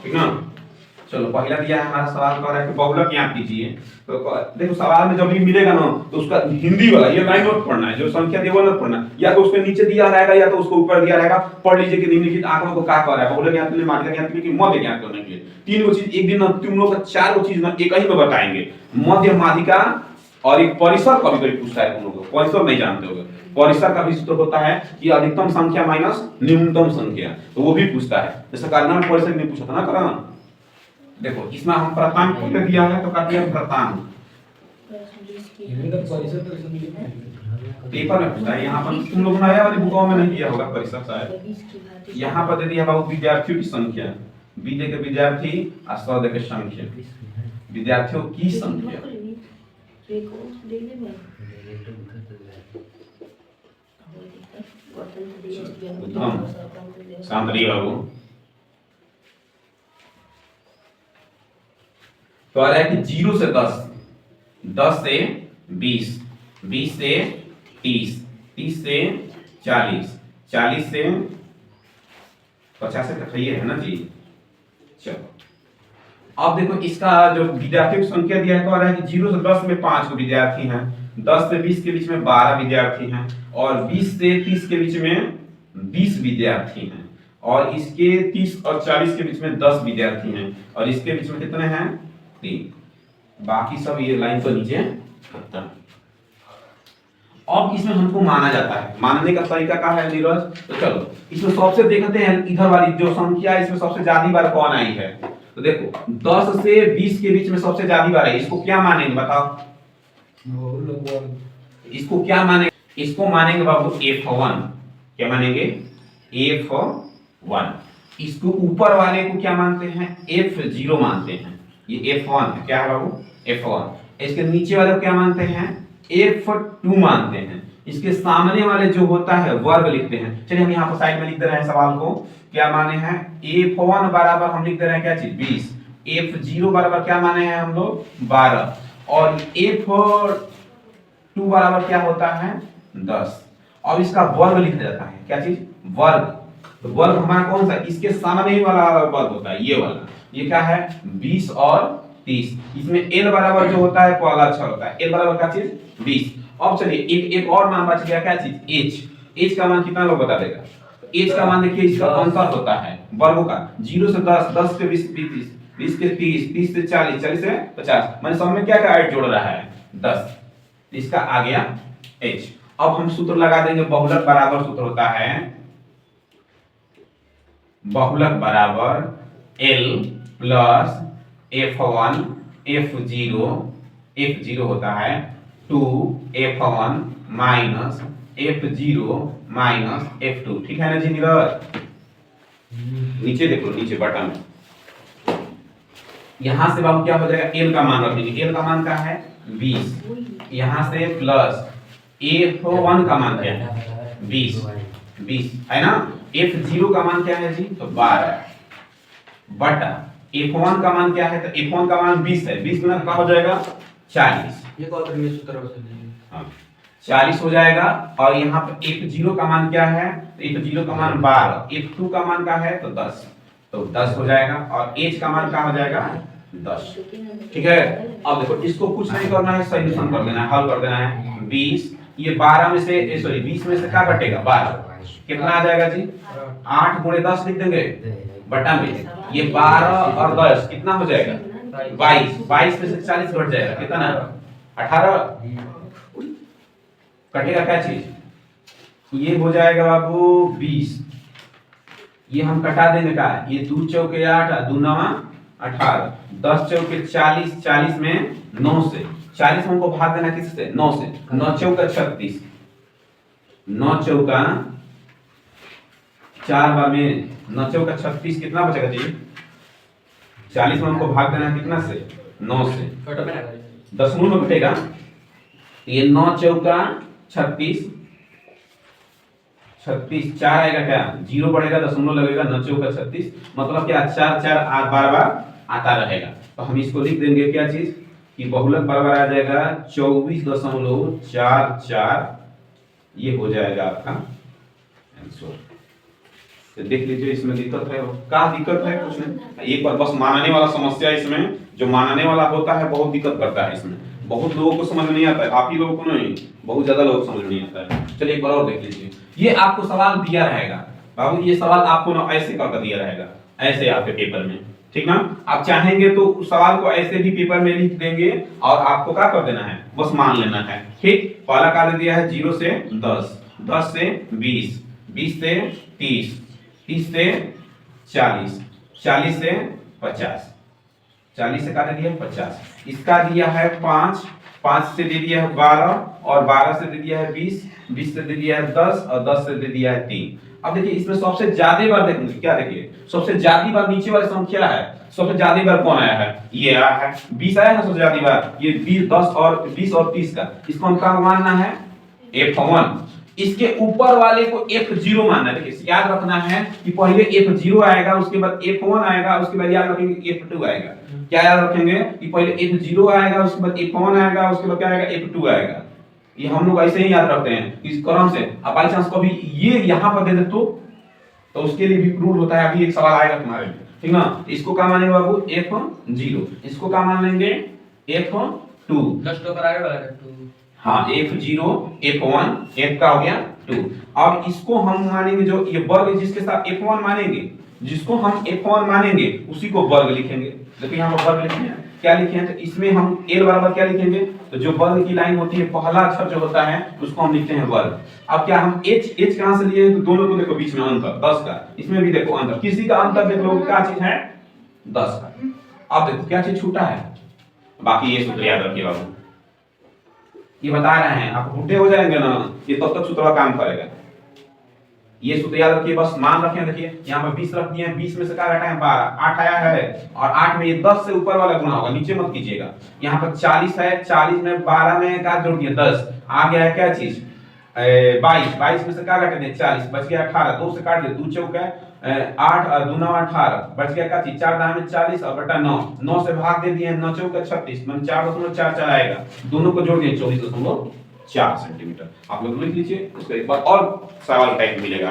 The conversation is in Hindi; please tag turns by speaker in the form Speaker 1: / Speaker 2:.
Speaker 1: ठीक ना। चलो पहला दिया है हमारा सवाल कह रहा है कि बहुलक ज्ञात कीजिए। तो देखो सवाल में जब भी मिलेगा ना तो उसका हिंदी वाला ये लाइन नोट पढ़ना है, जो संख्या दी वो नोट पढ़ना, या तो उसके नीचे दिया रहेगा या तो उसको ऊपर दिया रहेगा। पढ़ लीजिए कि निम्नलिखित आंकड़ों को क्या कह रहा है, बहुलक ज्ञात के लिए, माध्यिका ज्ञात के लिए, मध्य ज्ञात करने के लिए। तीन गो चीज एक दिन ना तुम लोग का चार गो चीज ना एक ही में बताएंगे, मध्य, माध्यिका और एक परिसर। कभी कभी पूछता है तुम लोग को, परिसर नहीं जानते होगे। परिसर का भी सूत्र होता है कि अधिकतम संख्या माइनस न्यूनतम संख्या, तो वो भी पूछता है। जैसे कार्यान्वयन में परिसर नहीं पूछा था ना करण। देखो इसमें हम प्रतांक को ले दिया है तो कर दिया प्रतांक। पेपर में पूछा है, यहाँ पर तुम लोगों ने आया वाली बुकों में नहीं दिया होगा परिसर शायद। यहाँ पर दे दिया बाबू विद्यार्थियों की संख्या, बी दे के विद्यार्थी और स दे के संख्या, विद्यार्थियों की संख्या। शांत रहिए बाबू। तो आ रहा है कि 0 से 10, 10 से 20, 20 से 30, 30 से 40, 40 से 50 तक ये है ना जी। चलो अब देखो इसका जो विद्यार्थियों की संख्या दिया है तो आ रहा है कि 0 से 10 में 5 विद्यार्थी हैं, 10 से 20 के बीच में 12 विद्यार्थी हैं, और 20 से 30 के बीच में 20 विद्यार्थी हैं, और इसके 30 और 40 के बीच में 10 विद्यार्थी हैं, और इसके बीच में कितने हैं 3। बाकी सब ये लाइन तो नीचे खत्म। अब इसमें हमको माना जाता है, मानने का तरीका क्या है नीरज? तो चलो इसमें सबसे देखते हैं इधर वाली जो संख्या है इसमें सबसे ज्यादा बार कौन आई है। तो देखो 10 से 20 के बीच में सबसे ज्यादा बार है, इसको क्या मानेंगे बताओ? इसको क्या मानेंगे? इसको मानेंगे बाबू F1। क्या मानेंगे? F1। इसको ऊपर वाले को क्या मानते हैं? F0 मानते हैं। ये F1 है, क्या है बाबू? F1। इसके नीचे वाले को क्या मानते हैं? F2 मानते हैं। इसके सामने वाले जो होता है वर्ग लिखते हैं। चलिए हम यहाँ पर साइड में लिख दे रहे हैं सवाल को, क्या माने हैं? F1 बराबर हम लिख दे रहे हैं क्या चीज? 20। F0 बराबर क्या माने हैं हम लोग? 12। और F2 बराबर क्या होता है? 10। और इसका वर्ग लिख जाता है, क्या चीज? वर्ग। तो वर्ग हमारा कौन सा? इसके सामने ही वाला वर्ग होता है, ये वाला। ये क्या है? 20 और 30। इसमें L बराबर जो होता है पहला अक्षर होता है, L बराबर क्या चीज? 20। अब चलिए एक और मान बच गया, क्या चीज? H। H का मान कितना लोग बता देगा? H का मान देखिए, इसका अंतर होता है वर्गों का। 0 से 10, 10 से 20, 30, 20 से 30, 30 से 40, 40 से 50। मैंने सब में क्या क्या ऐड जोड़ रहा है? 10। इसका आ गया H। अब हम सूत्र लगा देंगे, बहुलक बराबर सूत्र होता है, बहुलक बराबर L प्लस F1 F0 होता है 2F1 minus F0 minus F2। ठीक है ना जी नीरज? नीचे देखो, नीचे बटन, यहां से बाबू क्या हो जाएगा? L का मान रख देंगे। L का मान क्या है? 20। यहां से प्लस F1 का मान क्या है? 20 है ना। F0 का मान क्या है जी? तो 12 बटा F1 का मान क्या है? तो F1 का मान 20 है, 20 गुना क्या हो जाएगा? 40।
Speaker 2: ये कौन सा सूत्र
Speaker 1: हाँ 40 हो जाएगा। और यहाँ पे F0 का मान क्या है? तो F0 का मान 12, F2 का मान क्या है? तो 10, तो 10 हो जाएगा। और H का मान क्या हो जाएगा? 10। ठीक है। अब देखो इसको कुछ नहीं करना है, सॉल्यूशन कर देना है, हल कर देना है। 20 ये 12 में से सॉरी 20 में से क्या घटेगा? 12। कितना आ जाएगा जी? 8 गुणे 10 लिख देंगे बटा में। ये 12 और 10 कितना हो जाएगा? 22। 22 में से 40 घट जाएगा, कितना? 18। कटेगा क्या चीज? ये हो जाएगा बाबू 20। ये हम कटा देंगे का, ये 2 चौके 8, 2 9 18, 10 चौके 40, 40 में 9 से 40 में हमको भाग देना किससे? 9 से। 9 चौका 36, 9 चौका 4 बार में 9 चौका 36, कितना बचेगा जी? 40 में हमको भाग देना कितना से? 9 से। दशमलव में घटेगा, ये 9 चौका 36, 36 4 आएगा क्या? 0 बढ़ेगा, दशमलव लगेगा, 9 चौका 36, मतलब क्या? 4 4 8 बार बार आता रहेगा। तो हम इसको लिख देंगे क्या चीज कि बहुलक बराबर आ जाएगा 24.44। ये हो जाएगा आपका आंसर। तो देख लीजिए इसमें दिक्कत है, क्या दिक्कत है कुछ नहीं, एक बार बस मानने वाला समस्या इसमें जो मानने वाला होता है बहुत दिक्कत करता है इसमें, बहुत लोगों को समझ नहीं आता है, आप ही लोगों को नहीं, बहुत ज्यादा लोगों को समझ नहीं आता है। चलिए एक बार और देख लीजिए, ये आपको सवाल दिया रहेगा बाबू, ये सवाल आपको ना ऐसे करके दिया रहेगा, ऐसे आपके पेपर में, ठीक ना। आप चाहेंगे तो उस सवाल को ऐसे भी पेपर में लिख देंगे और आपको क्या कर देना है, बस मान लेना है, ठीक। पहला कार्य दिया है 0 से 10, 10 से 20, 20 से 30, 30 से 40, 40 से 50, 40 से काट दिया 50, इसका दिया है 5, 5 से दे दिया है 12 और 12 से दे दिया है 20, 20 से दे दिया है 10 और 10 से दे दिया है 3। अब देखिए इसमें सबसे ज्यादा बार देखेंगे क्या, देखिए सबसे ज्यादा बार नीचे वाली संख्या है, सबसे ज्यादा बार कौन आया है, ये आया है 20 आया ना सबसे ज्यादा बार, ये 20 10 और 20 और 30 का, इसको हम क्या मानना है F1, इसके ऊपर वाले को F0 मानना है। देखिए याद रखना है कि पहले F0 आएगा, उसके बाद F1 आएगा, उसके बाद याद रखेंगे F2 आएगा। क्या याद रखेंगे कि पहले F0 आएगा, उसके बाद F1 आएगा, उसके बाद क्या आएगा F2 आएगा। ये हम लोग ऐसे ही याद रखते हैं इस क्रम से। अब बाई चांस कभी ये यहां पर दे दे तो उसके लिए भी रूल होता है, अभी एक सवाल आएगा तुम्हारे लिए, ठीक ना। इसको क्या मानेंगे बाबू F0, इसको क्या मान लेंगे F2,
Speaker 2: जस्ट ऊपर आगे वाला है 2,
Speaker 1: हाँ F0 F1 F का हो गया 2। अब इसको हम मानेंगे जो ये वर्ग जिसके साथ F1 मानेंगे, जिसको हम F1 मानेंगे उसी को वर्ग लिखेंगे। देखो यहाँ पर वर्ग लिखे हैं, क्या लिखे हैं, तो इसमें हम L बराबर क्या लिखेंगे, तो जो वर्ग की लाइन होती है पहला अक्षर जो होता है उसको हम लिखते हैं वर्ग। अब क्या हम H कहां से लिए, तो दोनों को देखो बीच में अंतर 10 का, इसमें भी देखो अंतर, किसी का अंतर देख लो क्या चीज है 10 का। अब देखो क्या चीज छूटा है, बाकी ये सूत्र याद रखिए बाबू, ये बता रहे हैं आप बुढ़े हो जाएंगे ना, ये तब तक सूत्र काम करेगा। ये सूत्र याद रखिए, बस मान रखें, देखिए यहाँ पर 20 रख दिए हैं, 20 में से क्या घटा है 12, 8 आया है और 8 में ये 10 से ऊपर वाला गुना होगा, नीचे मत कीजिएगा। यहाँ पर 40 है, 40 में 12 में क्या जोड़ दिया 10, आ गया है क्या चीज 22, 22 में से क्या घटा दिया 40, बच गया 18, 2 से काट दिया 2 चौका 8 और 2 9 18, बच गया क्या चीज 4 दाने में 40 और बटा 9, 9 से भाग दे दिए 9 चौका 36, मतलब 4.44 आएगा, दोनों को जोड़ दिए 24.4 सेंटीमीटर। आप लोग लिख लीजिए, उसका एक बार और सवाल टाइप मिलेगा।